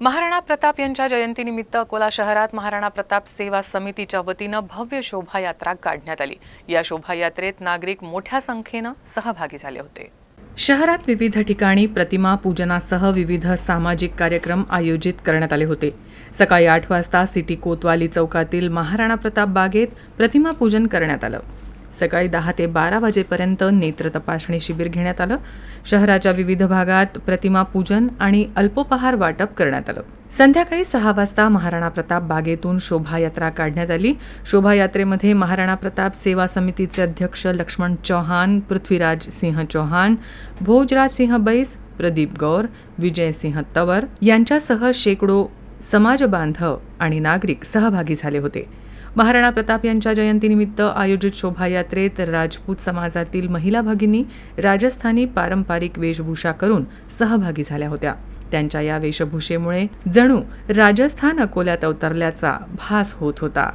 महाराणा प्रताप यांच्या जयंतीनिमित्त अकोला शहरात महाराणा प्रताप सेवा समितीच्या वतीनं भव्य शोभायात्रा काढण्यात आली। या शोभायात्रेत नागरिक मोठ्या संख्येनं सहभागी झाले होते। शहरात विविध ठिकाणी प्रतिमा पूजनासह विविध सामाजिक कार्यक्रम आयोजित करण्यात आले होते। सकाळी 8 वाजता सिटी कोतवाली चौकातील महाराणा प्रताप बागेत प्रतिमा पूजन करण्यात आलं। सकाळी 10 ते 12 वाजेपर्यंत नेत्र तपासणी शिबिर घेण्यात आलं। शहराच्या विविध भागात प्रतिमा पूजन आणि अल्पोपहार वाटप करण्यात आलं। संध्याकाळी 6 वाजता महाराणा प्रताप बागेतून शोभायात्रा काढण्यात आली। शोभायात्रेमध्ये महाराणा प्रताप सेवा समितीचे अध्यक्ष लक्ष्मण चौहान, पृथ्वीराज सिंह चौहान, भोजराज सिंह बैस, प्रदीप गौर, विजय सिंह तवर यांच्यासह शेकडो समाज बांधव आणि नागरिक सहभागी झाले होते। महाराणा प्रताप यांच्या जयंतीनिमित्त आयोजित शोभायात्रेत राजपूत समाजातील महिला भगिनी राजस्थानी पारंपरिक वेशभूषा करून सहभागी झाल्या होत्या। त्यांच्या या वेशभूषेमुळे जणू राजस्थान अकोल्यात अवतरल्याचा भास होत होता।